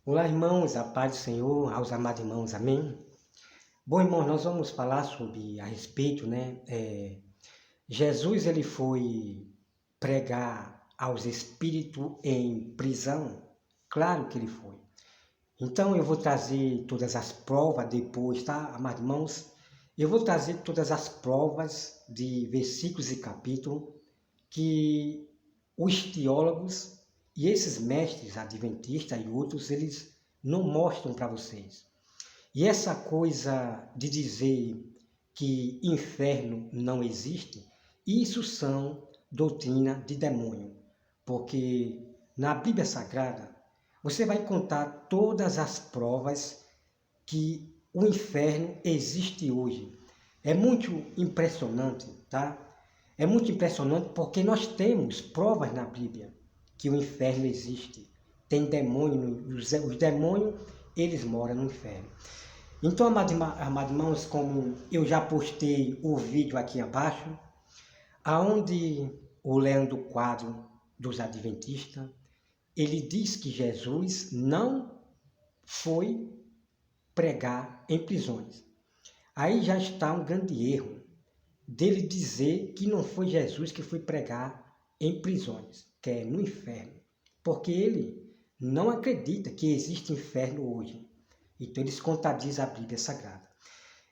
Olá, irmãos, a paz do Senhor, aos amados irmãos, amém? Bom, irmãos, nós vamos falar sobre, a respeito, Jesus, ele foi pregar aos espíritos em prisão? Claro que ele foi. Então, eu vou trazer todas as provas depois, tá, amados irmãos? Eu vou trazer todas as provas de versículos e capítulos que os teólogos e esses mestres adventistas e outros, eles não mostram para vocês. E essa coisa de dizer que inferno não existe, isso são doutrina de demônio. Porque na Bíblia Sagrada, você vai encontrar todas as provas que o inferno existe hoje. É muito impressionante, tá? É muito impressionante porque nós temos provas na Bíblia que o inferno existe. Tem demônio, os demônios, eles moram no inferno. Então, amados irmãos, como eu já postei o vídeo aqui abaixo, aonde o Leandro Quadro dos Adventistas, ele diz que Jesus não foi pregar em prisões. Aí já está um grande erro dele dizer que não foi Jesus que foi pregar em prisões, que é no inferno, porque ele não acredita que existe inferno hoje. Então eles contradizem a Bíblia Sagrada.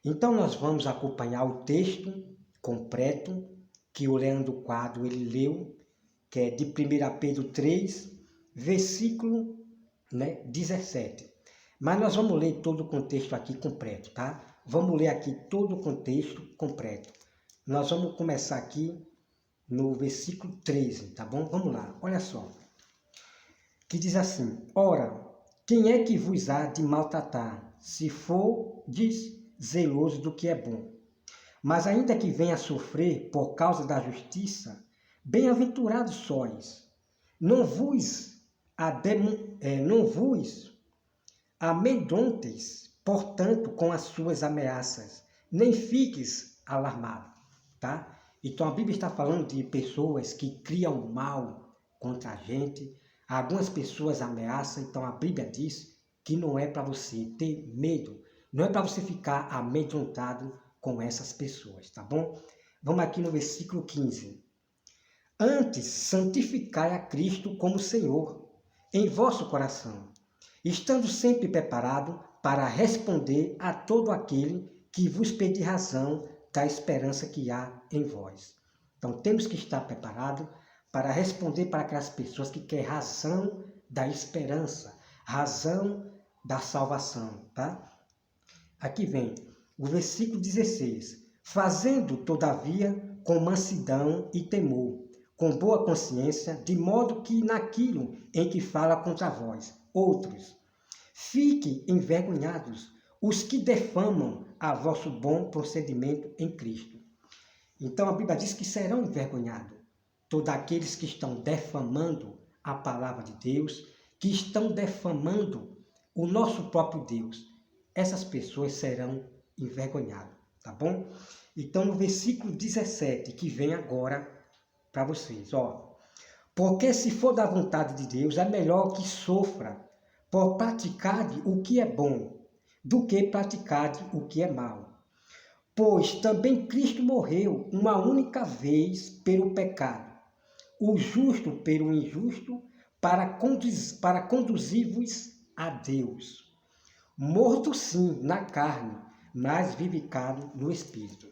Então nós vamos acompanhar o texto completo que o Leandro Quadro ele leu, que é de 1 Pedro 3, versículo 17. Mas nós vamos ler todo o contexto aqui completo, tá? Vamos ler aqui todo o contexto completo. Nós vamos começar aqui no versículo 13, tá bom? Vamos lá, olha só. Que diz assim: Ora, quem é que vos há de maltratar, se for zeloso do que é bom? Mas ainda que venha a sofrer por causa da justiça, bem-aventurados sois. Não vos amedronteis, portanto, com as suas ameaças, nem fiques alarmado, tá? Então a Bíblia está falando de pessoas que criam mal contra a gente. Algumas pessoas ameaçam, então a Bíblia diz que não é para você ter medo, não é para você ficar amedrontado com essas pessoas, tá bom? Vamos aqui no versículo 15. Antes, santificai a Cristo como Senhor em vosso coração, estando sempre preparado para responder a todo aquele que vos pedir razão da esperança que há em vós. Então, temos que estar preparados para responder para aquelas pessoas que querem razão da esperança, razão da salvação, tá? Aqui vem o versículo 16. Fazendo, todavia, com mansidão e temor, com boa consciência, de modo que naquilo em que fala contra vós, outros, fiquem envergonhados os que defamam a vosso bom procedimento em Cristo. Então a Bíblia diz que serão envergonhados todos aqueles que estão defamando a palavra de Deus, que estão defamando o nosso próprio Deus. Essas pessoas serão envergonhadas, tá bom? Então no versículo 17, que vem agora para vocês, ó. Porque se for da vontade de Deus, é melhor que sofra por praticar o que é bom, do que praticar o que é mal. Pois também Cristo morreu uma única vez pelo pecado, o justo pelo injusto, para conduzir-vos a Deus. Morto sim na carne, mas vivificado no Espírito.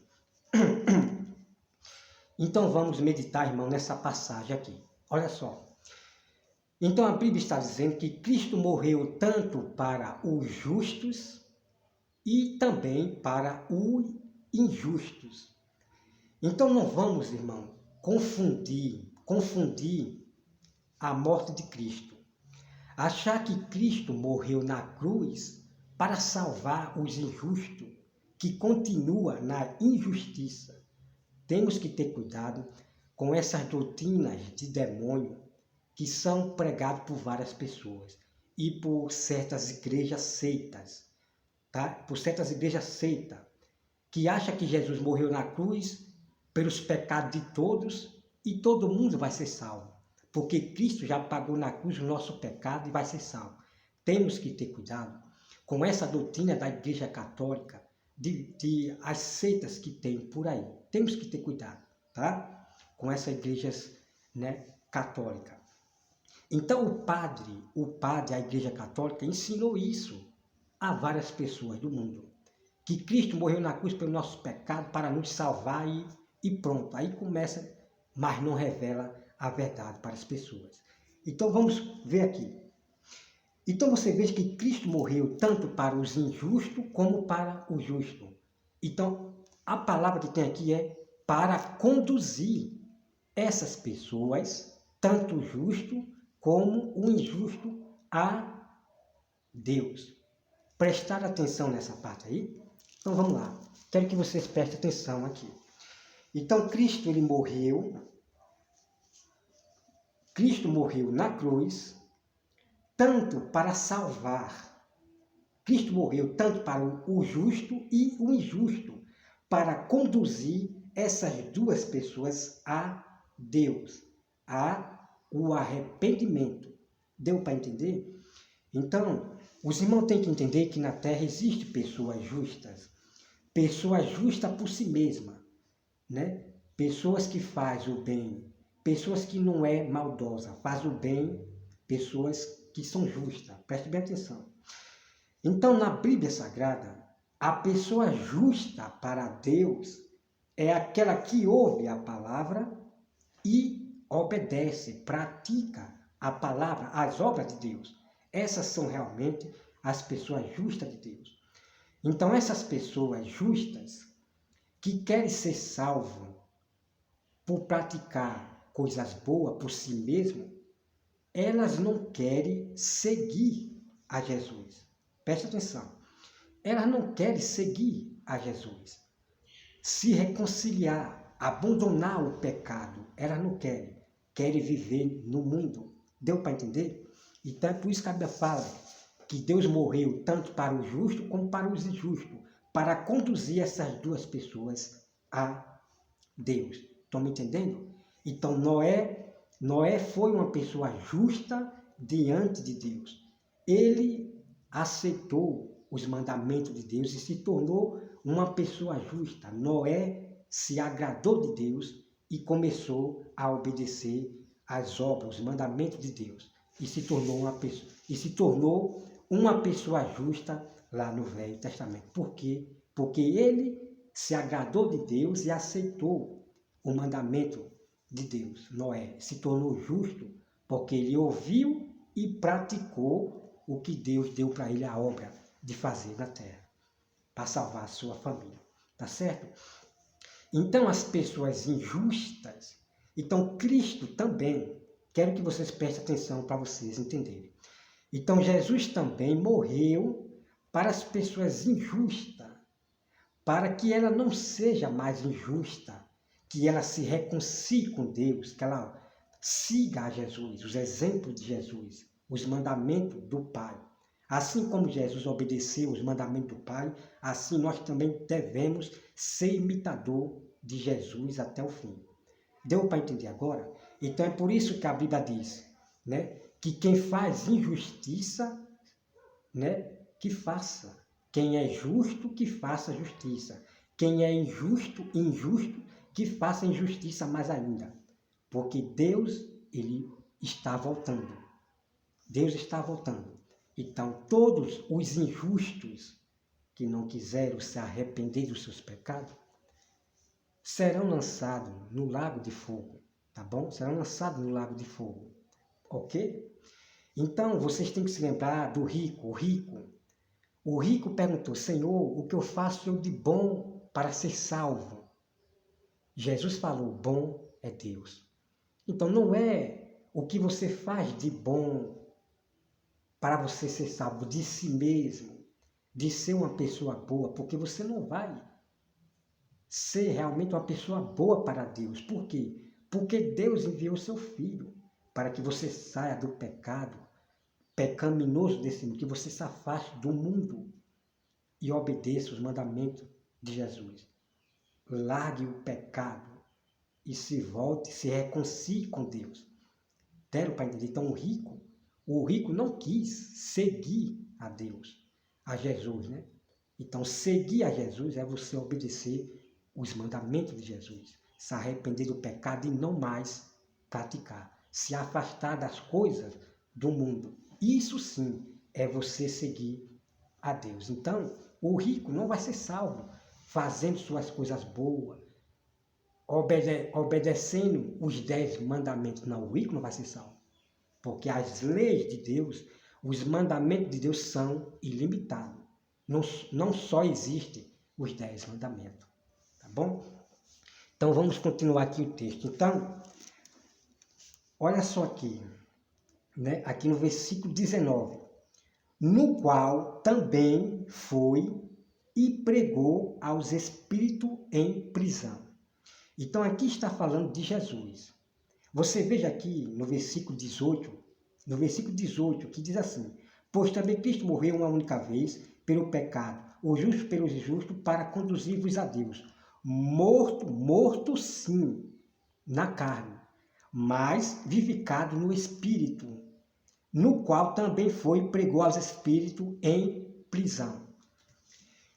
Então vamos meditar, irmão, nessa passagem aqui. Olha só. Então a Bíblia está dizendo que Cristo morreu tanto para os justos e também para os injustos. Então não vamos, irmão, confundir a morte de Cristo. Achar que Cristo morreu na cruz para salvar os injustos, que continua na injustiça. Temos que ter cuidado com essas doutrinas de demônio que são pregadas por várias pessoas e por certas igrejas seitas, tá? Por certas igrejas seitas, que acham que Jesus morreu na cruz pelos pecados de todos e todo mundo vai ser salvo, porque Cristo já pagou na cruz o nosso pecado e vai ser salvo. temos que ter cuidado com essa doutrina da Igreja Católica, de as seitas que tem por aí. Temos que ter cuidado, tá? Com essas igrejas, né, católica. Então o padre, a Igreja Católica ensinou isso a várias pessoas do mundo, que Cristo morreu na cruz pelo nosso pecado para nos salvar e pronto. Aí começa, mas não revela a verdade para as pessoas. Então vamos ver aqui. Então você veja que Cristo morreu tanto para os injustos como para o justo. Então a palavra que tem aqui é para conduzir essas pessoas, tanto o justo como o injusto, a Deus. Prestar atenção nessa parte aí? Então vamos lá. Quero que vocês prestem atenção aqui. Então Cristo morreu na cruz tanto para salvar. Cristo morreu tanto para o justo e o injusto, para conduzir essas duas pessoas a Deus, o arrependimento. Deu para entender? Então, os irmãos têm que entender que na Terra existem pessoas justas por si mesma, né? Pessoas que fazem o bem, pessoas que não é maldosa, faz o bem, pessoas que são justas. Preste bem atenção. Então, na Bíblia Sagrada, a pessoa justa para Deus é aquela que ouve a palavra e obedece, pratica a palavra, as obras de Deus. Essas são realmente as pessoas justas de Deus. Então, essas pessoas justas que querem ser salvas por praticar coisas boas por si mesmo, elas não querem seguir a Jesus. Preste atenção. Elas não querem seguir a Jesus. Se reconciliar, abandonar o pecado, elas não querem. Querem viver no mundo. Deu para entender? Então é por isso que a Bíblia fala que Deus morreu tanto para o justo como para os injustos, para conduzir essas duas pessoas a Deus. Estão me entendendo? Então Noé foi uma pessoa justa diante de Deus. Ele aceitou os mandamentos de Deus e se tornou uma pessoa justa. Noé se agradou de Deus e começou a obedecer às obras, os mandamentos de Deus. E se tornou uma pessoa justa lá no Velho Testamento. Por quê? Porque ele se agradou de Deus e aceitou o mandamento de Deus. Noé se tornou justo porque ele ouviu e praticou o que Deus deu para ele a obra de fazer na terra, para salvar a sua família. Tá certo? Então as pessoas injustas, então Cristo também, quero que vocês prestem atenção para vocês entenderem. Então Jesus também morreu para as pessoas injustas, para que ela não seja mais injusta, que ela se reconcilie com Deus, que ela siga a Jesus, os exemplos de Jesus, os mandamentos do Pai. Assim como Jesus obedeceu os mandamentos do Pai, assim nós também devemos ser imitador de Jesus até o fim. Deu para entender agora? Então é por isso que a Bíblia diz, né, que quem faz injustiça, né, que faça. Quem é justo, que faça justiça. Quem é injusto, que faça injustiça mais ainda. Porque Deus, ele está voltando. Deus está voltando. Então, todos os injustos que não quiseram se arrepender dos seus pecados, serão lançados no lago de fogo, tá bom? Serão lançados no lago de fogo, ok? Então, vocês têm que se lembrar do rico. O rico perguntou, Senhor, o que eu faço eu de bom para ser salvo? Jesus falou, bom é Deus. Então, não é o que você faz de bom para você ser salvo de si mesmo, de ser uma pessoa boa, porque você não vai ser realmente uma pessoa boa para Deus. Por quê? Porque Deus enviou seu Filho para que você saia do pecado pecaminoso desse mundo, que você se afaste do mundo e obedeça os mandamentos de Jesus. Largue o pecado e se volte, se reconcilie com Deus. Deram para entender? Então o rico, O rico não quis seguir a Deus, a Jesus, né? Então, seguir a Jesus é você obedecer os mandamentos de Jesus, se arrepender do pecado e não mais praticar, se afastar das coisas do mundo. Isso sim é você seguir a Deus. Então, o rico não vai ser salvo fazendo suas coisas boas, obedecendo os 10 mandamentos. Não, o rico não vai ser salvo. Porque as leis de Deus, os mandamentos de Deus são ilimitados. Não só existem os 10 mandamentos. Tá bom? Então vamos continuar aqui o texto. Então, olha só aqui, né? Aqui no versículo 19. No qual também foi e pregou aos espíritos em prisão. Então aqui está falando de Jesus. Você veja aqui no versículo 18, que diz assim: pois também Cristo morreu uma única vez pelo pecado, o justo pelos injustos, para conduzir-vos a Deus. Morto sim, na carne, mas vivificado no Espírito, no qual também foi e pregou aos espíritos em prisão.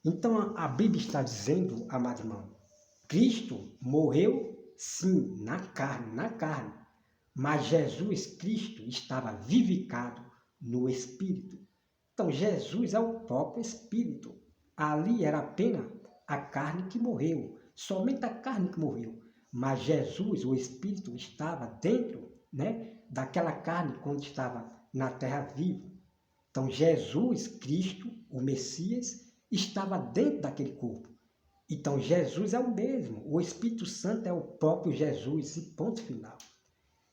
Então a Bíblia está dizendo, amado irmão, Cristo morreu sim, na carne, mas Jesus Cristo estava vivificado no Espírito. Então Jesus é o próprio Espírito. Ali era apenas a carne que morreu, somente a carne que morreu. Mas Jesus, o Espírito, estava dentro, né, daquela carne quando estava na terra vivo. Então Jesus Cristo, o Messias, estava dentro daquele corpo. Então Jesus é o mesmo, o Espírito Santo é o próprio Jesus e ponto final.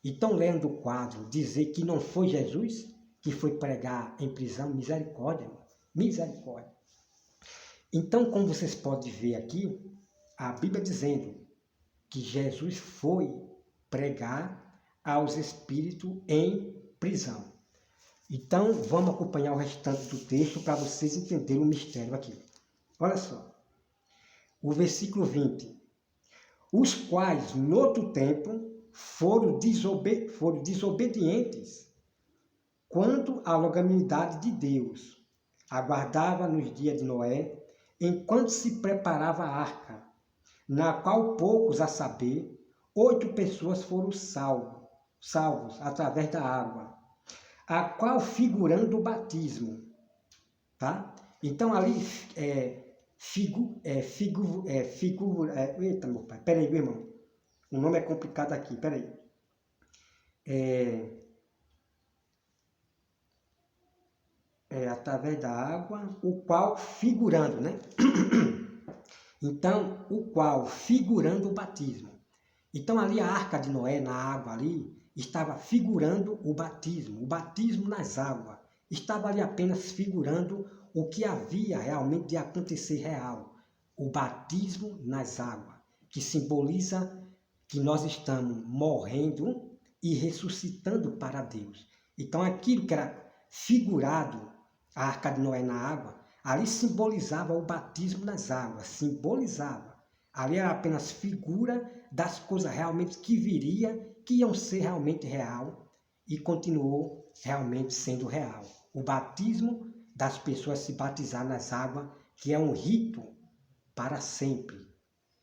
Então, lendo o quadro, dizer que não foi Jesus que foi pregar em prisão, misericórdia, misericórdia. Então, como vocês podem ver aqui, a Bíblia dizendo que Jesus foi pregar aos espíritos em prisão. Então, vamos acompanhar o restante do texto para vocês entenderem o mistério aqui. Olha só, o versículo 20. Os quais, no outro tempo, foram desobedientes quanto à longanimidade de Deus. Aguardava nos dias de Noé, enquanto se preparava a arca, na qual poucos, a saber, 8 pessoas foram salvos através da água, a qual figurando o batismo. Tá? Então ali eita, meu pai, peraí, meu irmão. O nome é complicado aqui, peraí. Através da água, o qual figurando, né? Então, o qual figurando o batismo. Então, ali a arca de Noé, na água ali, estava figurando o batismo nas águas. Estava ali apenas figurando o que havia realmente de acontecer real. O batismo nas águas, que simboliza que nós estamos morrendo e ressuscitando para Deus. Então, aquilo que era figurado, a arca de Noé na água, ali simbolizava o batismo nas águas, simbolizava. Ali era apenas figura das coisas realmente que viria, que iam ser realmente real e continuou realmente sendo real. O batismo das pessoas se batizar nas águas, que é um rito para sempre.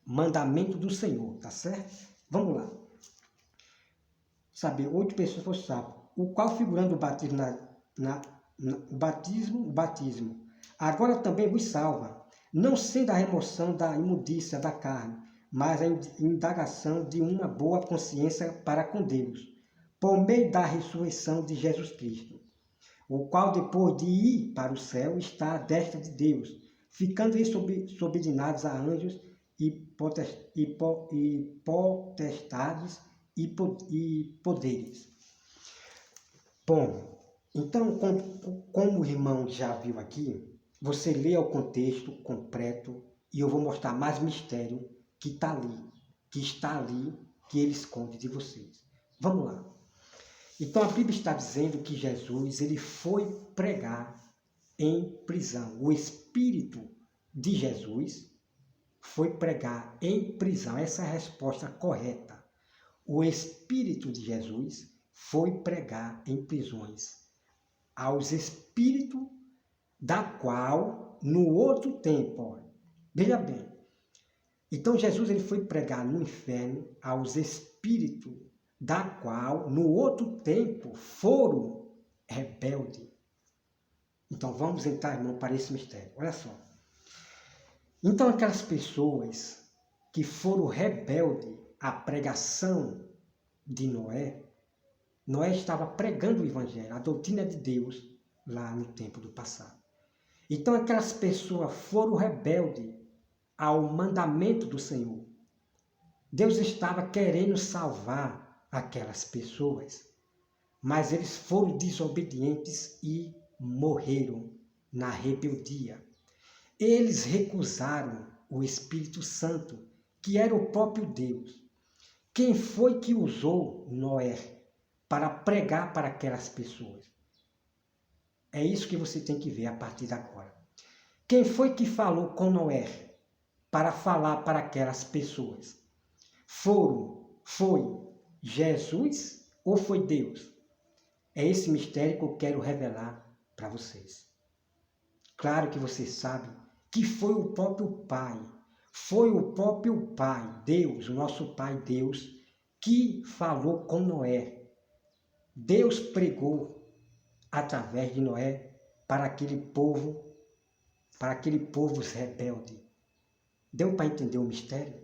Mandamento do Senhor, tá certo? Vamos lá. Saber, 8 pessoas foram salvas, o qual figurando o batismo o batismo. Agora também vos salva, não sendo a remoção da imundícia da carne, mas a indagação de uma boa consciência para com Deus, por meio da ressurreição de Jesus Cristo, o qual depois de ir para o céu está à destra de Deus, ficando subordinados a anjos e potestades e poderes. Bom, então, como o irmão já viu aqui, você lê o contexto completo e eu vou mostrar mais mistério que está ali, que ele esconde de vocês. Vamos lá. Então, a Bíblia está dizendo que Jesus ele foi pregar em prisão. O Espírito de Jesus foi pregar em prisão. Essa é a resposta correta. O Espírito de Jesus foi pregar em prisões. aos espíritos da qual no outro tempo, olha, veja bem, então Jesus ele foi pregar no inferno aos espíritos da qual no outro tempo foram rebeldes. Então vamos entrar, irmão, para esse mistério. Olha só. Então aquelas pessoas que foram rebeldes à pregação de Noé, Noé estava pregando o evangelho, a doutrina de Deus, lá no tempo do passado. Então aquelas pessoas foram rebeldes ao mandamento do Senhor. Deus estava querendo salvar aquelas pessoas, mas eles foram desobedientes e morreram na rebeldia. Eles recusaram o Espírito Santo, que era o próprio Deus. Quem foi que usou Noé para pregar para aquelas pessoas? É isso que você tem que ver a partir de agora. Quem foi que falou com Noé para falar para aquelas pessoas? Foi Jesus ou foi Deus? É esse mistério que eu quero revelar para vocês. Claro que vocês sabem que foi o próprio Pai. Foi o próprio Pai, Deus, o nosso Pai Deus, que falou com Noé. Deus pregou através de Noé para aquele povo rebelde. Deu para entender o mistério?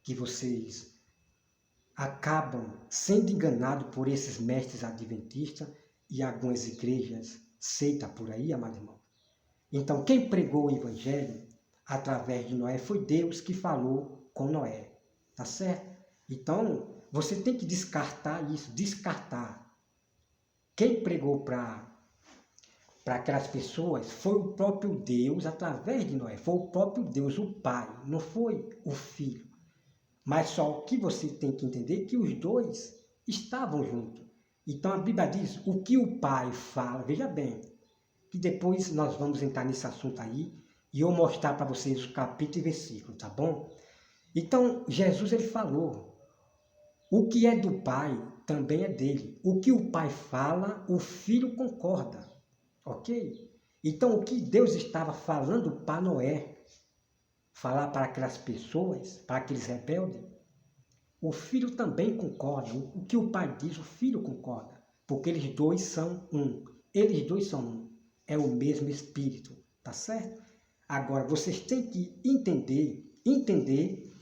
Que vocês acabam sendo enganados por esses mestres adventistas e algumas igrejas seitas por aí, amado irmão. Então, quem pregou o evangelho através de Noé foi Deus que falou com Noé, tá certo? Então, você tem que descartar isso, descartar. Quem pregou para aquelas pessoas foi o próprio Deus através de Noé, foi o próprio Deus, o Pai, não foi o Filho. Mas só o que você tem que entender é que os dois estavam juntos. Então a Bíblia diz o que o Pai fala, veja bem, que depois nós vamos entrar nesse assunto aí e eu mostrar para vocês o capítulo e versículo, tá bom? Então Jesus ele falou, o que é do Pai também é dele. O que o Pai fala, o Filho concorda, ok? Então o que Deus estava falando para Noé, falar para aquelas pessoas, para aqueles rebeldes, o filho também concorda. O que o pai diz, o filho concorda. Porque eles dois são um. Eles dois são um. É o mesmo Espírito. Tá certo? Agora, vocês têm que entender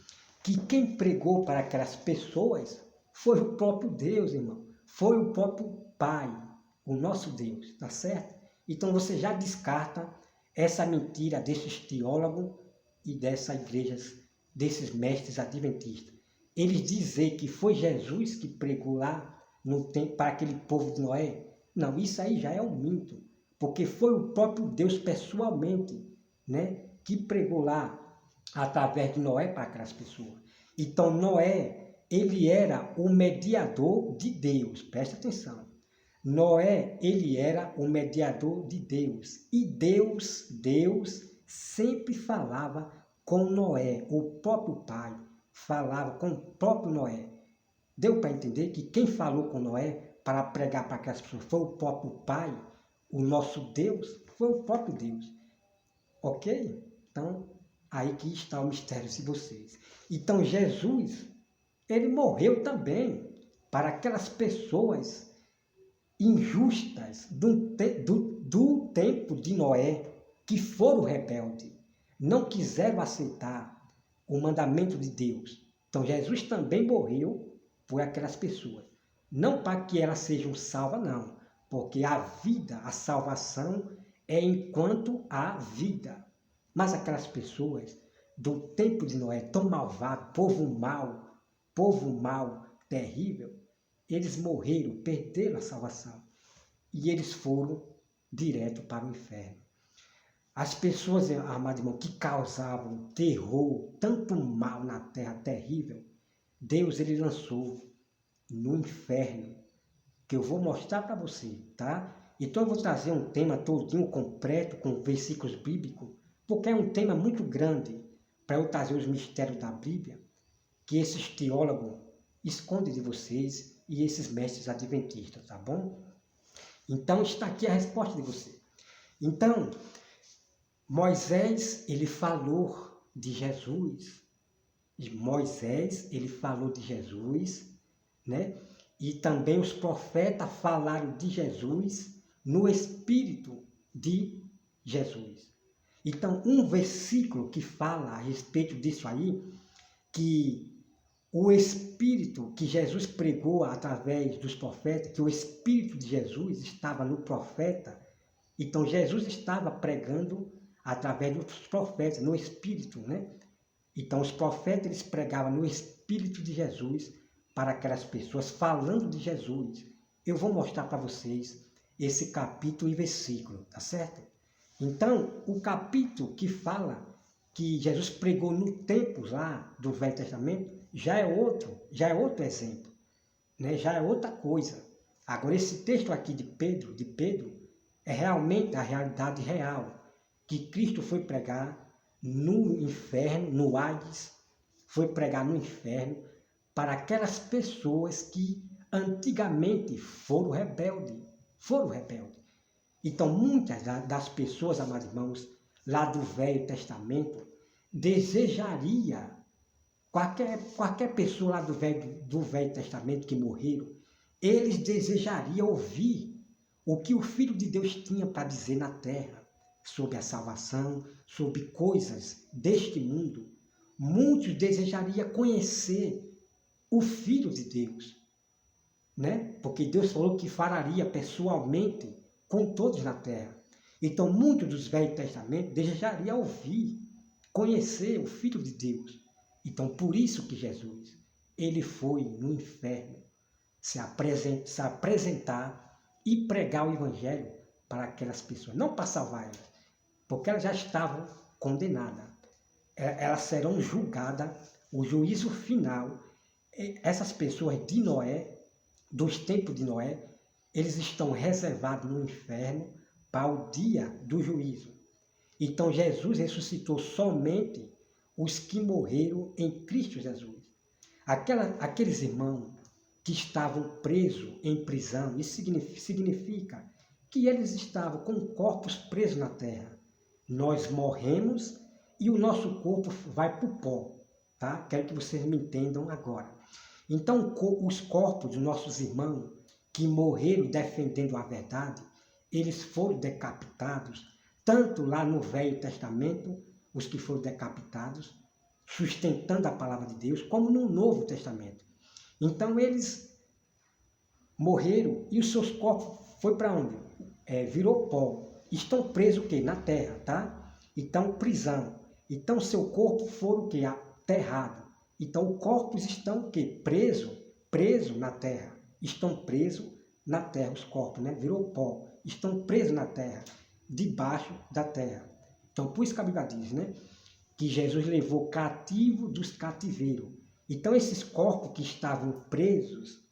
que quem pregou para aquelas pessoas foi o próprio Deus, irmão. Foi o próprio Pai, o nosso Deus. Tá certo? Então, você já descarta essa mentira desses teólogos e dessas igrejas, desses mestres adventistas. Eles dizem que foi Jesus que pregou lá no tempo para aquele povo de Noé. Não, isso aí já é um mito, porque foi o próprio Deus pessoalmente, né, que pregou lá através de Noé para aquelas pessoas. Então Noé, ele era o mediador de Deus, presta atenção. Noé, ele era o mediador de Deus. E Deus sempre falava com Noé, o próprio Pai falava com o próprio Noé. Deu para entender que quem falou com Noé para pregar para aquelas pessoas foi o próprio Pai, o nosso Deus, foi o próprio Deus. Ok? Então, aí que está o mistério de vocês. Então, Jesus, ele morreu também para aquelas pessoas injustas do tempo de Noé, que foram rebeldes, não quiseram aceitar o mandamento de Deus. Então Jesus também morreu por aquelas pessoas. Não para que elas sejam salvas, não. Porque a vida, a salvação é enquanto há vida. Mas aquelas pessoas do tempo de Noé, tão malvado, povo mal, terrível, eles morreram, perderam a salvação. E eles foram direto para o inferno. As pessoas, amado irmão, que causavam terror, tanto mal na terra terrível, Deus ele lançou no inferno, que eu vou mostrar para você, tá? Então eu vou trazer um tema todinho completo, com versículos bíblicos, porque é um tema muito grande para eu trazer os mistérios da Bíblia, que esses teólogos escondem de vocês e esses mestres adventistas, tá bom? Então está aqui a resposta de você. Então, Moisés, ele falou de Jesus. Moisés, ele falou de Jesus, né? E também os profetas falaram de Jesus no Espírito de Jesus. Então, um versículo que fala a respeito disso aí, que o Espírito que Jesus pregou através dos profetas, que o Espírito de Jesus estava no profeta, então Jesus estava pregando através dos profetas, no Espírito, né? Então os profetas eles pregavam no Espírito de Jesus para aquelas pessoas, falando de Jesus. Eu vou mostrar para vocês esse capítulo e versículo, tá certo? Então, o capítulo que fala que Jesus pregou no tempo lá do Velho Testamento, já é outro exemplo, né? Já é outra coisa. Agora, esse texto aqui de Pedro, é realmente a realidade real, que Cristo foi pregar no inferno, no Hades, foi pregar no inferno para aquelas pessoas que antigamente foram rebeldes. Então, muitas das pessoas, amados irmãos, lá do Velho Testamento, desejaria, qualquer pessoa lá do Velho Testamento que morreram, eles desejariam ouvir o que o Filho de Deus tinha para dizer na terra, sobre a salvação, sobre coisas deste mundo. Muitos desejariam conhecer o Filho de Deus, né? Porque Deus falou que falaria pessoalmente com todos na terra. Então, muitos dos Velhos Testamentos desejariam ouvir, conhecer o Filho de Deus. Então, por isso que Jesus, ele foi no inferno se apresentar e pregar o Evangelho para aquelas pessoas, não para salvar elas, porque elas já estavam condenadas. Elas serão julgadas, o juízo final. Essas pessoas de Noé, dos tempos de Noé, eles estão reservados no inferno para o dia do juízo. Então Jesus ressuscitou somente os que morreram em Cristo Jesus. Aqueles irmãos que estavam presos em prisão, isso significa que eles estavam com corpos presos na terra. Nós morremos e o nosso corpo vai para o pó, tá? Quero que vocês me entendam agora. Então, os corpos dos nossos irmãos que morreram defendendo a verdade, eles foram decapitados, tanto lá no Velho Testamento, os que foram decapitados, sustentando a palavra de Deus, como no Novo Testamento. Então, eles morreram e os seus corpos foi para onde? Virou pó. Estão presos o quê? Na terra, tá? Então, prisão. Então, seu corpo foi o quê? Aterrado. Então, os corpos estão o quê? Preso na terra. Estão presos na terra, os corpos, né? Virou pó. Estão presos na terra, debaixo da terra. Então, por isso que a Bíblia diz, né? Que Jesus levou cativo dos cativeiros. Então, esses corpos que estavam presos,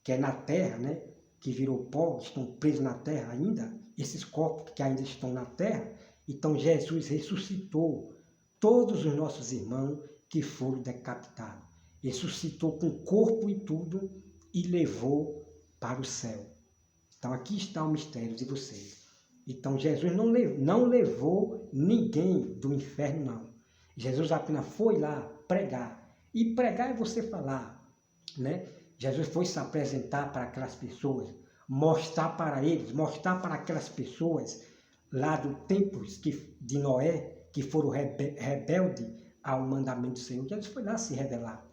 que é na terra, né? Que virou pó, estão presos na terra ainda, esses corpos que ainda estão na terra, então Jesus ressuscitou todos os nossos irmãos que foram decapitados. Ressuscitou com corpo e tudo e levou para o céu. Então aqui está o mistério de vocês. Então Jesus não levou ninguém do inferno, não. Jesus apenas foi lá pregar. E pregar é você falar, né? Jesus foi se apresentar para aquelas pessoas, mostrar para eles, mostrar para aquelas pessoas lá do tempo de Noé, que foram rebeldes ao mandamento do Senhor. Jesus foi lá se revelar.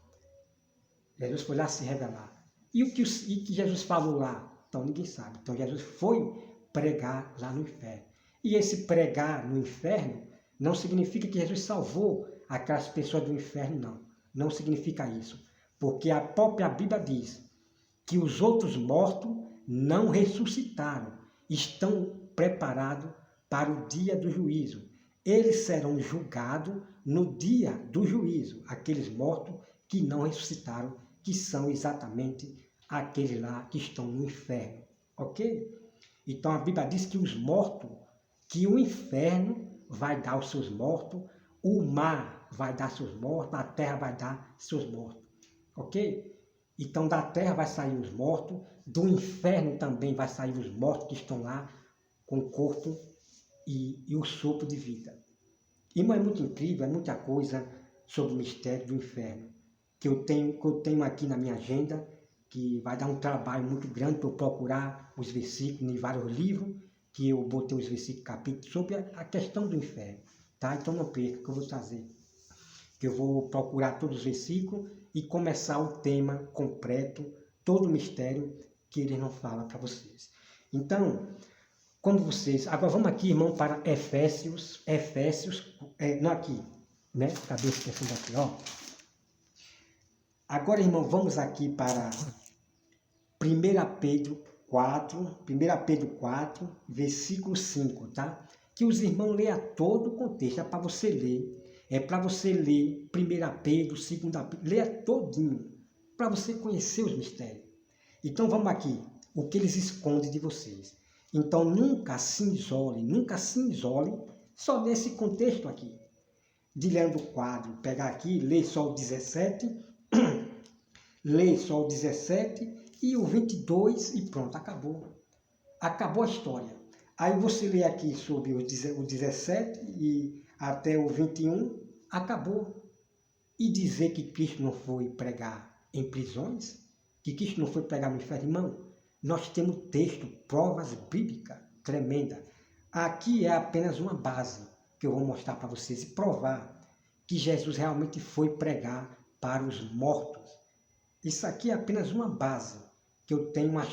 Jesus foi lá se revelar. E o que Jesus falou lá? Então ninguém sabe. Então Jesus foi pregar lá no inferno. E esse pregar no inferno não significa que Jesus salvou aquelas pessoas do inferno, não. Não significa isso. Porque a própria Bíblia diz que os outros mortos não ressuscitaram, estão preparados para o dia do juízo. Eles serão julgados no dia do juízo, aqueles mortos que não ressuscitaram, que são exatamente aqueles lá que estão no inferno, ok? Então a Bíblia diz que os mortos, que o inferno vai dar os seus mortos, o mar vai dar seus mortos, a terra vai dar seus mortos. Ok? Então da terra vai sair os mortos, do inferno também vai sair os mortos que estão lá com o corpo e o sopro de vida. Irmão, é muito incrível, é muita coisa sobre o mistério do inferno que eu tenho aqui na minha agenda, que vai dar um trabalho muito grande para eu procurar os versículos em vários livros, que eu botei os versículos, capítulos, sobre a questão do inferno. Tá? Então não perca que eu vou trazer. Que eu vou procurar todos os versículos e começar o tema completo, todo o mistério que ele não fala para vocês. Então, como vocês... Agora vamos aqui, irmão, para Efésios, não aqui, né? Acabei esquecendo aqui, ó. Agora, irmão, vamos aqui para 1 Pedro 4, versículo 5, tá? Que os irmãos leiam todo o contexto, é para você ler. É para você ler 1 Pedro, 2 Pedro, leia todinho, para você conhecer os mistérios. Então vamos aqui, o que eles escondem de vocês. Então nunca se isole, só nesse contexto aqui. De lendo o quadro, pegar aqui, ler só o 17, ler só o 17 e o 22 e pronto, acabou. Acabou a história. Aí você lê aqui sobre o 17 e até o 21, acabou. E dizer que Cristo não foi pregar em prisões, que Cristo não foi pregar no inferno, irmão, nós temos texto, provas bíblicas tremendas. Aqui é apenas uma base que eu vou mostrar para vocês e provar que Jesus realmente foi pregar para os mortos. Isso aqui é apenas uma base que eu tenho uma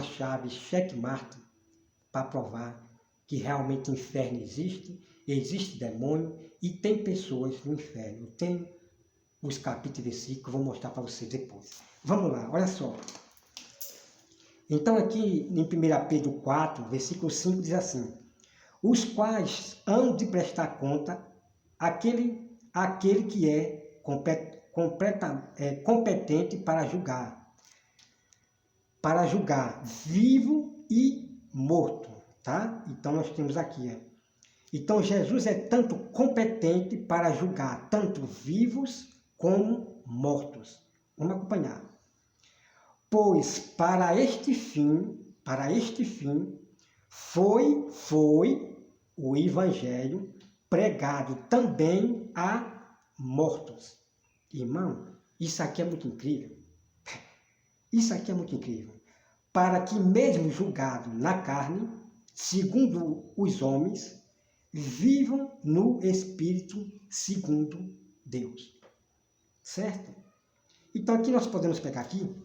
chave checkmate para provar que realmente o inferno existe demônio e tem pessoas no inferno. Eu tenho os capítulos e versículos, vou mostrar para vocês depois. Vamos lá, olha só. Então aqui em 1 Pedro 4, versículo 5 diz assim: os quais hão de prestar conta aquele que é competente para julgar vivo e morto, tá? Então nós temos aqui, então Jesus é tanto competente para julgar tanto vivos como mortos. Vamos acompanhar. Pois para este fim foi o evangelho pregado também a mortos. Irmão, isso aqui é muito incrível. Isso aqui é muito incrível. Para que mesmo julgado na carne, segundo os homens, vivam no Espírito segundo Deus. Certo? Então aqui nós podemos pegar aqui.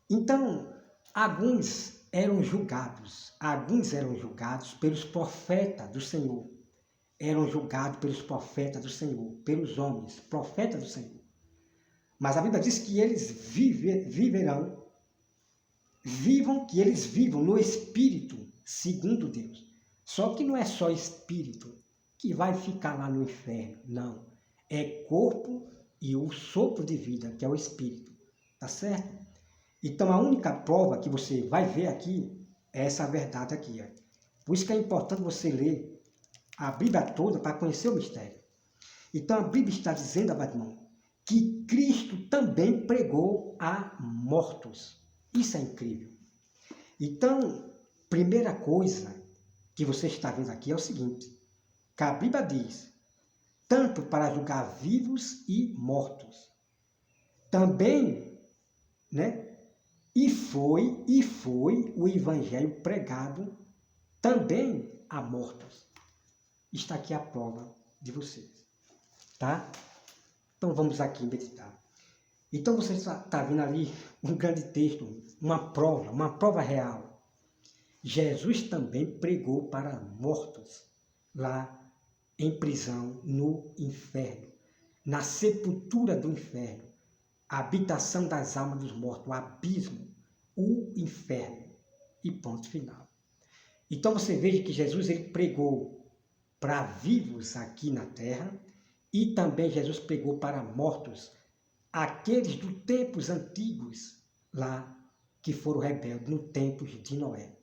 Então, alguns eram julgados pelos profetas do Senhor. Eram julgados pelos profetas do Senhor, pelos homens, profetas do Senhor. Mas a Bíblia diz que eles que eles vivam no Espírito segundo Deus. Só que não é só Espírito que vai ficar lá no inferno, não. É corpo e o sopro de vida, que é o Espírito, tá certo? Então a única prova que você vai ver aqui é essa verdade aqui. Por isso que é importante você ler a Bíblia toda para conhecer o mistério. Então a Bíblia está dizendo, amado irmão, que Cristo também pregou a mortos. Isso é incrível. Então, primeira coisa que você está vendo aqui é o seguinte, que a Bíblia diz, tanto para julgar vivos e mortos. Também, né? E foi o evangelho pregado também a mortos. Está aqui a prova de vocês, tá? Então vamos aqui meditar. Então você está vendo ali um grande texto, uma prova real. Jesus também pregou para mortos lá em prisão no inferno, na sepultura do inferno, a habitação das almas dos mortos, o abismo, o inferno e ponto final. Então você veja que Jesus ele pregou para vivos aqui na terra e também Jesus pregou para mortos, aqueles dos tempos antigos lá que foram rebeldes no tempo de Noé.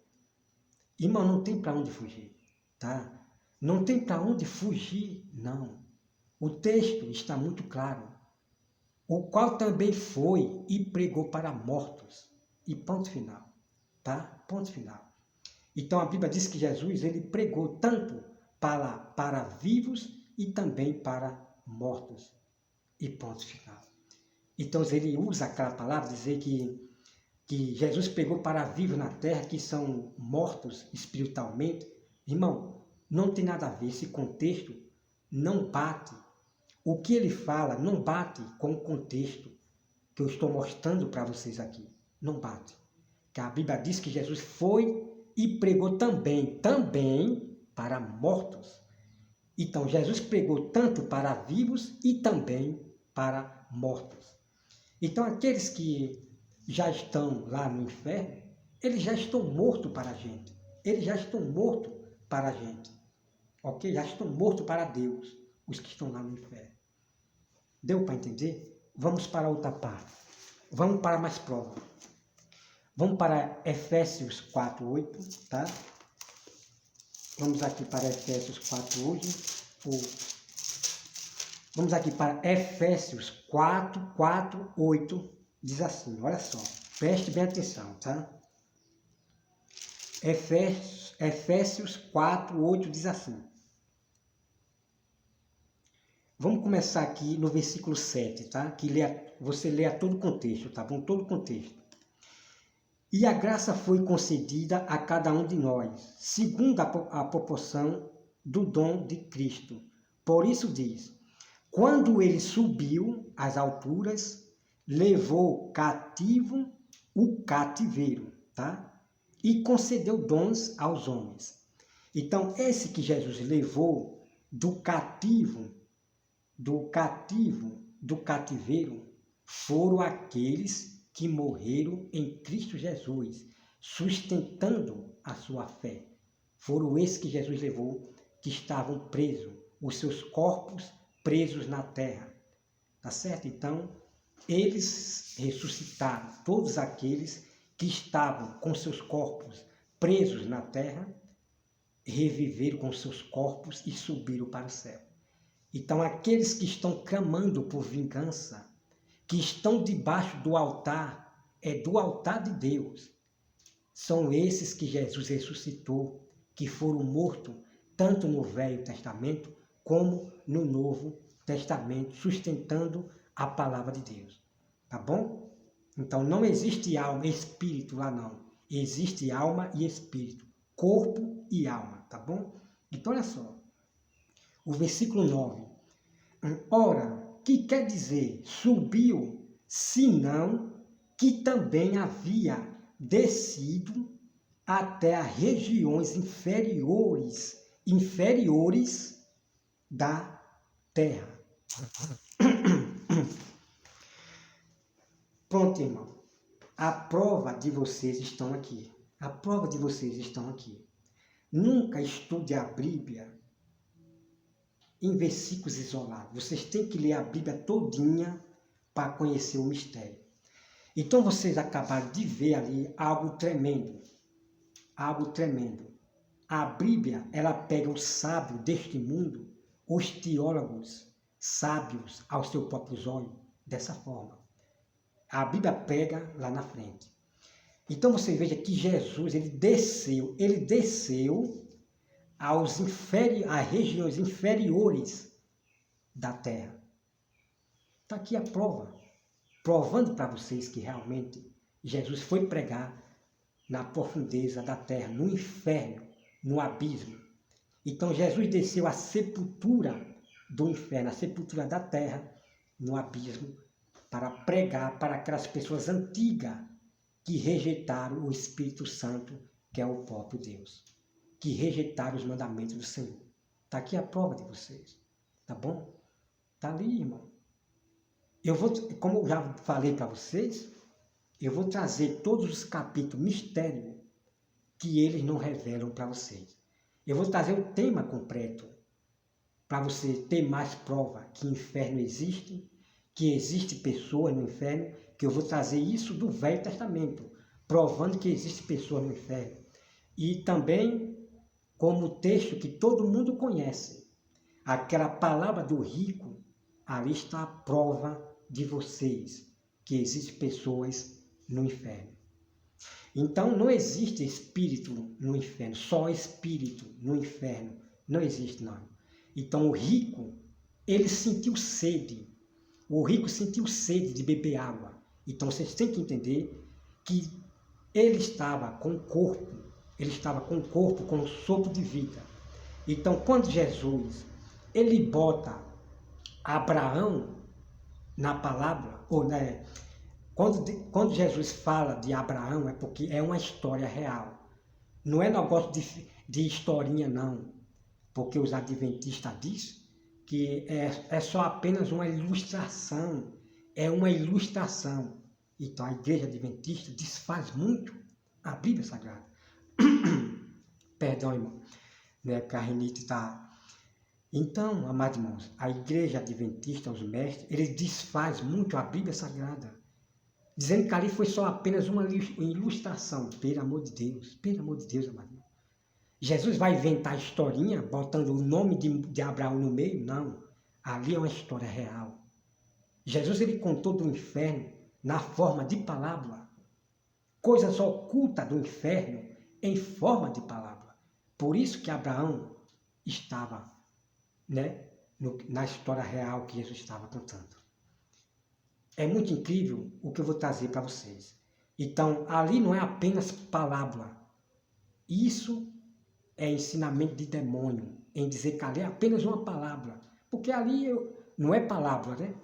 Irmão, não tem para onde fugir, tá? Não tem para onde fugir, não. O texto está muito claro. o qual também foi e pregou para mortos. E ponto final, tá? Ponto final. Então a Bíblia diz que Jesus ele pregou tanto para vivos e também para mortos. E ponto final. Então ele usa aquela palavra, dizer que Jesus pregou para vivos na terra, que são mortos espiritualmente. Irmão, não tem nada a ver, esse contexto não bate. O que ele fala não bate com o contexto que eu estou mostrando para vocês aqui. Não bate. Que a Bíblia diz que Jesus foi e pregou também para mortos. Então, Jesus pregou tanto para vivos e também para mortos. Então, aqueles que já estão lá no inferno, eles já estão mortos para a gente. Eles já estão mortos para a gente. Ok? Já estão mortos para Deus, os que estão lá no inferno. Deu para entender? Vamos para outra parte. Vamos para mais prova. Vamos para Efésios 4:8, tá? Vamos aqui para Efésios 4:8. Vamos aqui para Efésios 4:8. Diz assim, olha só. Preste bem atenção, tá? Efésios 4:8 diz assim. Vamos começar aqui no versículo 7, tá? Que você lê todo o contexto, tá bom? Todo o contexto. E a graça foi concedida a cada um de nós, segundo a proporção do dom de Cristo. Por isso diz, quando ele subiu às alturas, levou cativo o cativeiro, tá? E concedeu dons aos homens. Então, esse que Jesus levou do cativeiro, foram aqueles que morreram em Cristo Jesus, sustentando a sua fé. Foram esses que Jesus levou, que estavam presos, os seus corpos presos na terra. Tá certo? Então, eles ressuscitaram todos aqueles que estavam com seus corpos presos na terra, reviveram com seus corpos e subiram para o céu. Então, aqueles que estão clamando por vingança, que estão debaixo do altar, do altar de Deus, são esses que Jesus ressuscitou, que foram mortos tanto no Velho Testamento como no Novo Testamento, sustentando a palavra de Deus. Tá bom? Então, não existe alma e espírito lá não. Existe alma e espírito, corpo e alma, tá bom? Então, olha só. O versículo 9. Ora, que quer dizer subiu, senão que também havia descido até as regiões inferiores da terra. Pronto, irmão. A prova de vocês estão aqui. A prova de vocês estão aqui. Nunca estude a Bíblia em versículos isolados. Vocês têm que ler a Bíblia todinha para conhecer o mistério. Então vocês acabaram de ver ali algo tremendo. Algo tremendo. A Bíblia, ela pega os sábios deste mundo, os teólogos sábios aos seus próprios olhos, dessa forma. A Bíblia pega lá na frente. Então você veja que Jesus, ele desceu às regiões inferiores da terra. Está aqui a prova, provando para vocês que realmente Jesus foi pregar na profundeza da terra, no inferno, no abismo. Então Jesus desceu à sepultura do inferno, à sepultura da terra, no abismo, para pregar para aquelas pessoas antigas que rejeitaram o Espírito Santo, que é o próprio Deus, que rejeitaram os mandamentos do Senhor. Está aqui a prova de vocês, tá bom? Está ali, irmão. Como eu já falei para vocês, eu vou trazer todos os capítulos mistério que eles não revelam para vocês. Eu vou trazer o tema completo para você ter mais prova que inferno existe, que existe pessoas no inferno, que eu vou trazer isso do Velho Testamento, provando que existe pessoas no inferno. E também como o texto que todo mundo conhece, aquela palavra do rico, ali está a prova de vocês que existem pessoas no inferno. Então, não existe espírito no inferno, só espírito no inferno. Não existe, não. Então, o rico, ele sentiu sede. O rico sentiu sede de beber água. Então, vocês têm que entender que ele estava com o corpo, com o sopro de vida. Então, quando Jesus, ele bota Abraão na palavra, ou né, quando Jesus fala de Abraão, é porque é uma história real. Não é negócio de historinha, não. Porque os adventistas dizem que é só apenas uma ilustração. É uma ilustração. Então, a igreja adventista desfaz muito a Bíblia Sagrada. Perdão, irmão. Né, porque a rinite está... Então, amados irmãos, a igreja adventista, os mestres, eles desfaz muito a Bíblia Sagrada, dizendo que ali foi só apenas uma ilustração. Pelo amor de Deus, amado irmão. Jesus vai inventar a historinha, botando o nome de Abraão no meio? Não. Ali é uma história real. Jesus, ele contou do inferno na forma de palavra. Coisas ocultas do inferno em forma de palavra. Por isso que Abraão estava, né, na história real que Jesus estava contando. É muito incrível o que eu vou trazer para vocês. Então, ali não é apenas palavra. Isso é ensinamento de demônio, em dizer que ali é apenas uma palavra. Porque ali não é palavra, né?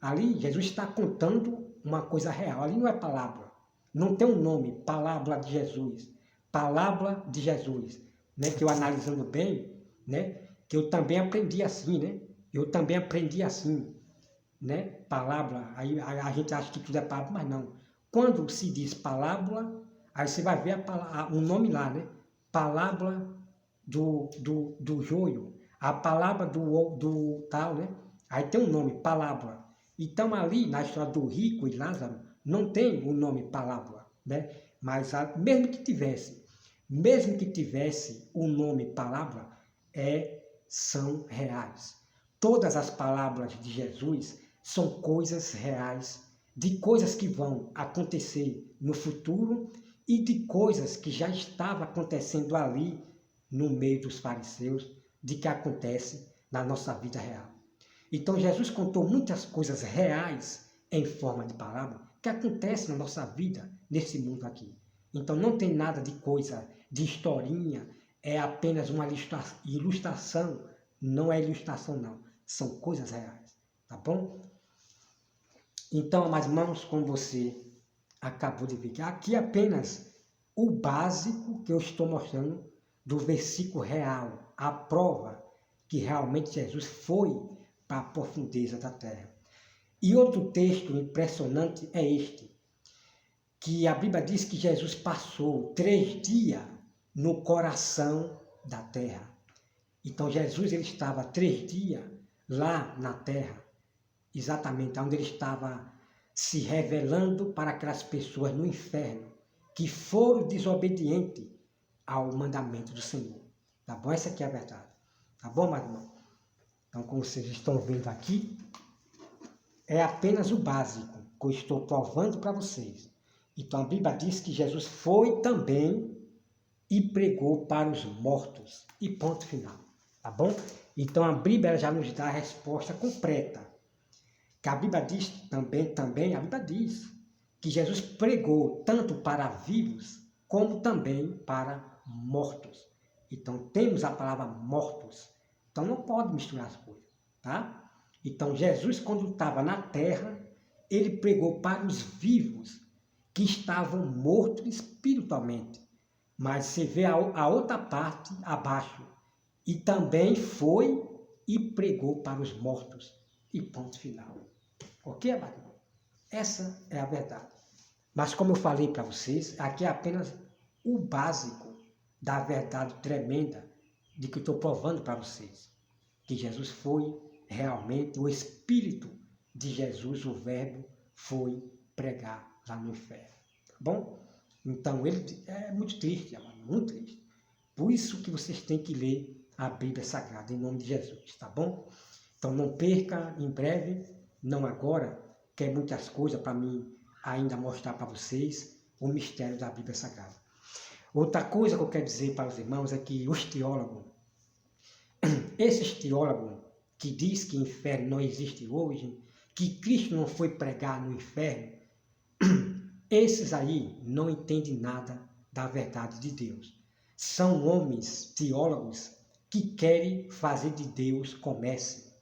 Ali Jesus está contando uma coisa real. Ali não é palavra. Não tem um nome, palavra de Jesus. Palavra de Jesus. Né? Que eu analisando bem, né? Que eu também aprendi assim, né? Eu também aprendi assim, né? Palavra, aí a gente acha que tudo é palavra, mas não. Quando se diz palavra, aí você vai ver um nome lá, né? Palavra do joio, a palavra do tal, né? Aí tem um nome, palavra. Então ali, na história do rico e Lázaro, não tem o nome palavra, né? Mas mesmo que tivesse o nome palavra, são reais. Todas as palavras de Jesus são coisas reais, de coisas que vão acontecer no futuro e de coisas que já estavam acontecendo ali no meio dos fariseus, de que acontece na nossa vida real. Então Jesus contou muitas coisas reais em forma de palavra que acontecem na nossa vida, nesse mundo aqui. Então não tem nada de coisa, de historinha, é apenas uma ilustração, não é ilustração não, são coisas reais, tá bom? Então, amados irmãos, como você acabou de ver, aqui é apenas o básico que eu estou mostrando do versículo real, a prova que realmente Jesus foi para a profundeza da terra. E outro texto impressionante é este, que a Bíblia diz que Jesus passou 3 dias no coração da terra. Então Jesus ele estava 3 dias lá na terra, exatamente onde ele estava se revelando para aquelas pessoas no inferno que foram desobedientes ao mandamento do Senhor. Tá bom? Essa aqui é a verdade. Tá bom, meu irmão? Então, como vocês estão vendo aqui, é apenas o básico que eu estou provando para vocês. Então, a Bíblia diz que Jesus foi também e pregou para os mortos. E ponto final. Tá bom? Então, a Bíblia já nos dá a resposta completa. Que a Bíblia diz também, a Bíblia diz que Jesus pregou tanto para vivos como também para mortos. Então, temos a palavra mortos. Então, não pode misturar as coisas, tá? Então, Jesus, quando estava na terra, ele pregou para os vivos que estavam mortos espiritualmente. Mas você vê a outra parte abaixo. E também foi e pregou para os mortos. E ponto final. Ok, amado? Essa é a verdade. Mas como eu falei para vocês, aqui é apenas o básico da verdade tremenda de que eu estou provando para vocês. Que Jesus foi realmente o Espírito de Jesus, o Verbo, foi pregar lá no inferno. Tá bom? Então, ele é muito triste, amado, muito triste. Por isso que vocês têm que ler a Bíblia Sagrada em nome de Jesus, tá bom? Então, não perca, em breve, não agora, quer muitas coisas para mim ainda mostrar para vocês o mistério da Bíblia Sagrada. Outra coisa que eu quero dizer para os irmãos é que os teólogos, esses teólogos que diz que inferno não existe hoje, que Cristo não foi pregar no inferno, esses aí não entendem nada da verdade de Deus. São homens teólogos que querem fazer de Deus comércio.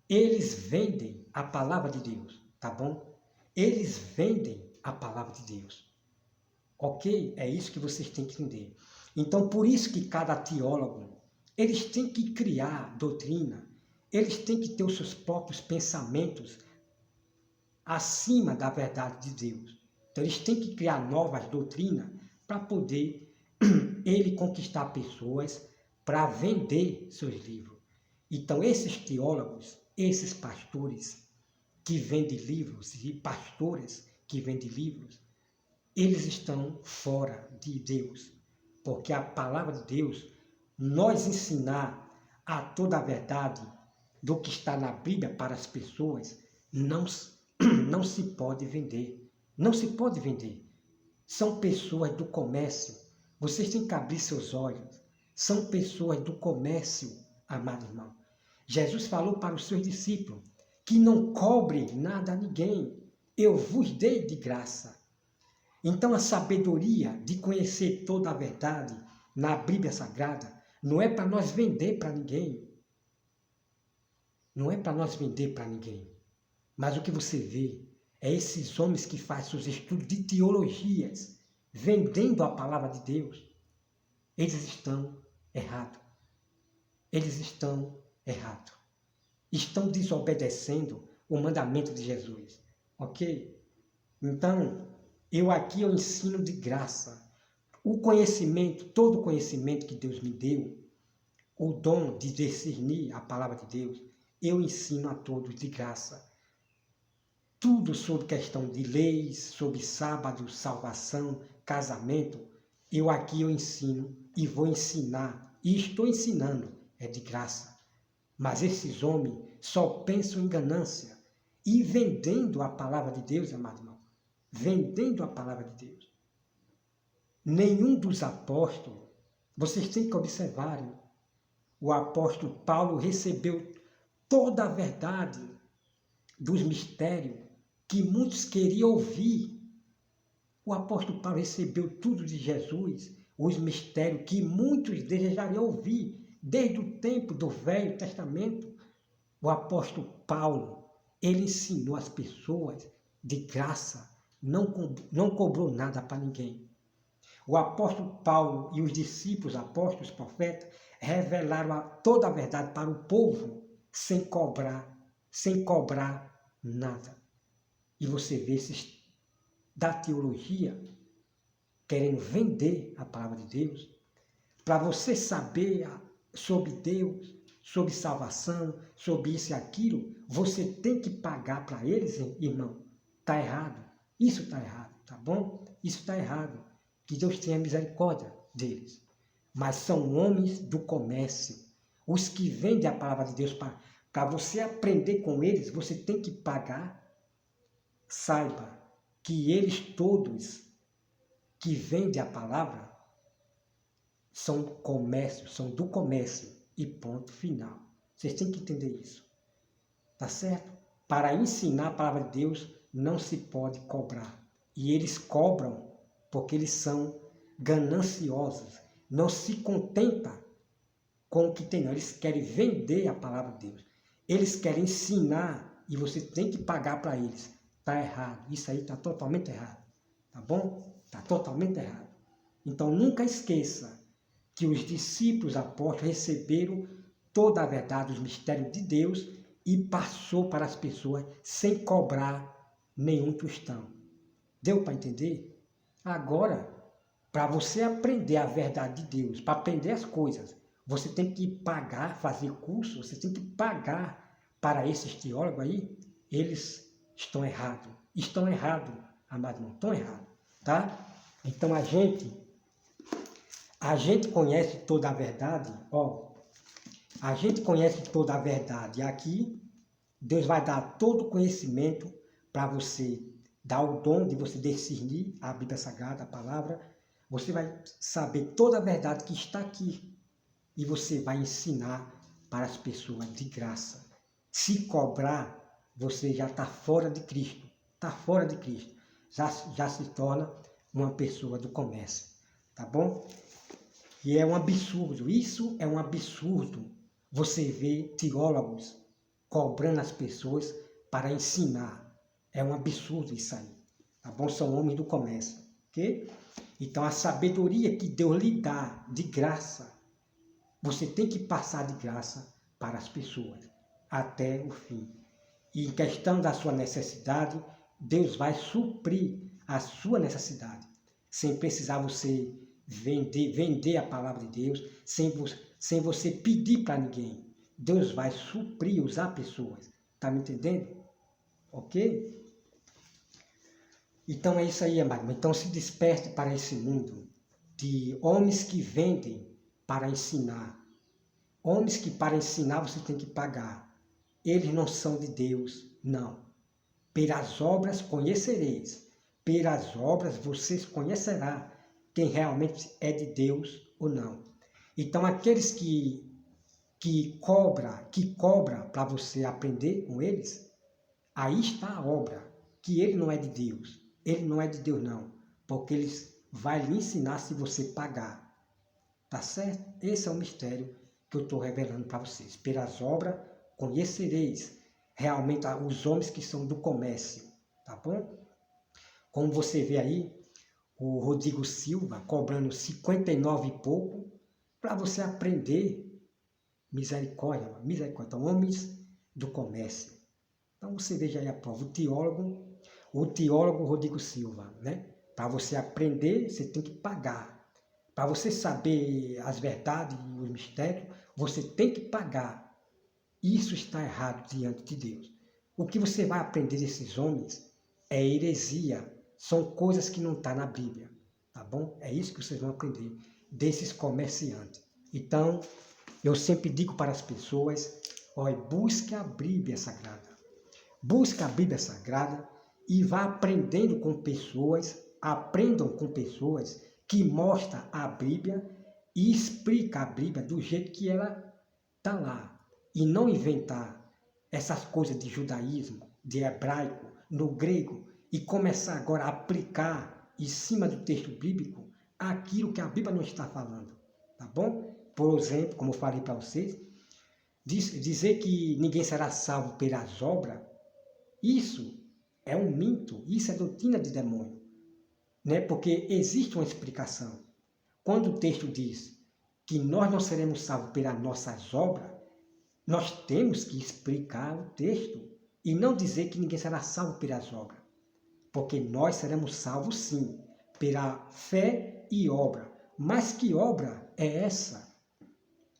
Eles vendem a palavra de Deus, tá bom? Eles vendem a palavra de Deus. Ok? É isso que vocês têm que entender. Então, por isso que cada teólogo, eles têm que criar doutrina, eles têm que ter os seus próprios pensamentos acima da verdade de Deus. Então, eles têm que criar novas doutrinas para poder ele conquistar pessoas para vender seus livros. Então, esses teólogos, esses pastores que vendem livros e pastores que vendem livros, eles estão fora de Deus, porque a palavra de Deus, nós ensinar a toda a verdade do que está na Bíblia para as pessoas, não se pode vender. Não se pode vender. São pessoas do comércio. Vocês têm que abrir seus olhos. São pessoas do comércio, amado irmão. Jesus falou para os seus discípulos que não cobre nada a ninguém. Eu vos dei de graça. Então a sabedoria de conhecer toda a verdade na Bíblia Sagrada não é para nós vender para ninguém. Não é para nós vender para ninguém. Mas o que você vê é esses homens que fazem seus estudos de teologias, vendendo a palavra de Deus. Eles estão errados. Eles estão errados. Estão desobedecendo o mandamento de Jesus. Ok? Então, eu ensino de graça. O conhecimento, todo o conhecimento que Deus me deu, o dom de discernir a palavra de Deus, eu ensino a todos de graça. Tudo sobre questão de leis, sobre sábado, salvação, casamento, eu ensino e vou ensinar, e estou ensinando, é de graça. Mas esses homens só pensam em ganância e vendendo a palavra de Deus, amado irmão, vendendo a palavra de Deus. Nenhum dos apóstolos, vocês têm que observar, o apóstolo Paulo recebeu toda a verdade dos mistérios que muitos queriam ouvir. O apóstolo Paulo recebeu tudo de Jesus, os mistérios que muitos desejariam ouvir, desde o tempo do Velho Testamento. O apóstolo Paulo, ele ensinou as pessoas de graça, não cobrou nada para ninguém. O apóstolo Paulo e os discípulos, apóstolos, profetas, revelaram toda a verdade para o povo, sem cobrar nada. E você vê esses da teologia querendo vender a palavra de Deus, para você saber sobre Deus, sobre salvação, sobre isso e aquilo, você tem que pagar para eles, irmão. Está errado. Isso está errado, tá bom? Isso está errado. Que Deus tenha misericórdia deles. Mas são homens do comércio. Os que vendem a palavra de Deus para você aprender com eles, você tem que pagar. Saiba que eles todos que vendem a palavra são comércio, são do comércio e ponto final. Vocês têm que entender isso. Tá certo? Para ensinar a palavra de Deus não se pode cobrar. E eles cobram porque eles são gananciosos. Não se contenta com o que tem, não. Eles querem vender a palavra de Deus. Eles querem ensinar e você tem que pagar para eles. Está errado. Isso aí está totalmente errado. Tá bom? Está totalmente errado. Então, nunca esqueça que os discípulos apóstolos receberam toda a verdade, os mistérios de Deus e passou para as pessoas sem cobrar nenhum tostão. Deu para entender? Agora, para você aprender a verdade de Deus, para aprender as coisas, você tem que pagar, fazer curso, você tem que pagar para esses teólogos aí. Eles estão errados. Estão errados, amado irmão, estão errados, tá? Então a gente conhece toda a verdade, ó. A gente conhece toda a verdade. Aqui, Deus vai dar todo o conhecimento para você dar o dom de você discernir a Bíblia Sagrada, a palavra, você vai saber toda a verdade que está aqui e você vai ensinar para as pessoas de graça. Se cobrar, você já está fora de Cristo, está fora de Cristo, já se torna uma pessoa do comércio, tá bom? E é um absurdo, isso é um absurdo, você vê teólogos cobrando as pessoas para ensinar. É um absurdo isso aí, tá bom? São homens do comércio, ok? Então a sabedoria que Deus lhe dá de graça, você tem que passar de graça para as pessoas, até o fim. E em questão da sua necessidade, Deus vai suprir a sua necessidade, sem precisar você vender a palavra de Deus, sem você pedir para ninguém. Deus vai suprir, usar pessoas. Tá me entendendo? Ok? Então é isso aí, amado. Então se desperte para esse mundo de homens que vendem para ensinar. Homens que para ensinar você tem que pagar. Eles não são de Deus, não. Pelas obras conhecereis. Pelas obras vocês conhecerá quem realmente é de Deus ou não. Então aqueles que cobra para você aprender com eles, aí está a obra, que ele não é de Deus. Ele não é de Deus não, porque eles vai lhe ensinar se você pagar. Tá certo? Esse é o mistério que eu estou revelando para vocês. Pelas obras conhecereis realmente os homens que são do comércio, tá bom? Como você vê aí, o Rodrigo Silva cobrando 59 e pouco para você aprender misericórdia, então, homens do comércio. Então você veja aí a prova, o teólogo Rodrigo Silva, né? Para você aprender, você tem que pagar. Para você saber as verdades e os mistérios, você tem que pagar. Isso está errado diante de Deus. O que você vai aprender desses homens é heresia. São coisas que não estão na Bíblia. Tá bom? É isso que vocês vão aprender desses comerciantes. Então, eu sempre digo para as pessoas, olha, busque a Bíblia Sagrada. Busque a Bíblia Sagrada e vá aprendendo com pessoas, aprendam com pessoas que mostram a Bíblia e explica a Bíblia do jeito que ela está lá. E não inventar essas coisas de judaísmo, de hebraico, no grego, e começar agora a aplicar em cima do texto bíblico aquilo que a Bíblia não está falando, tá bom? Por exemplo, como eu falei para vocês, dizer que ninguém será salvo pelas obras, isso é um mito, isso é doutrina de demônio, né? Porque existe uma explicação. Quando o texto diz que nós não seremos salvos pelas nossas obras, nós temos que explicar o texto e não dizer que ninguém será salvo pelas obras, porque nós seremos salvos sim, pela fé e obra. Mas que obra é essa?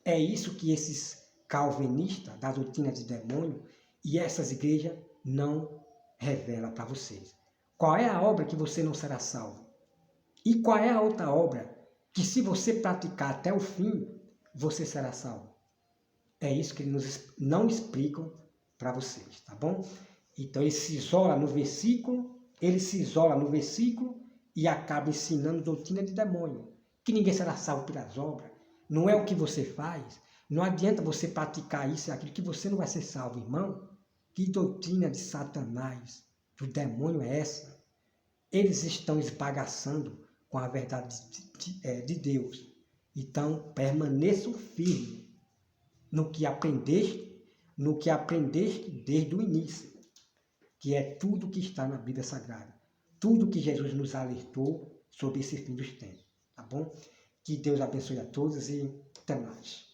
É isso que esses calvinistas da doutrina de demônio e essas igrejas não revelam para vocês. Qual é a obra que você não será salvo? E qual é a outra obra que, se você praticar até o fim, você será salvo? É isso que eles não explicam para vocês, tá bom? Então ele se isola no versículo, e acaba ensinando doutrina de demônio, que ninguém será salvo pelas obras. Não é o que você faz, não adianta você praticar isso e aquilo que você não vai ser salvo, irmão. Que doutrina de Satanás, do demônio é essa? Eles estão esbagaçando com a verdade de Deus. Então permaneçam firmes no que aprendeste desde o início, que é tudo que está na Bíblia Sagrada, tudo que Jesus nos alertou sobre esse fim dos tempos, tá bom? Que Deus abençoe a todos e até mais.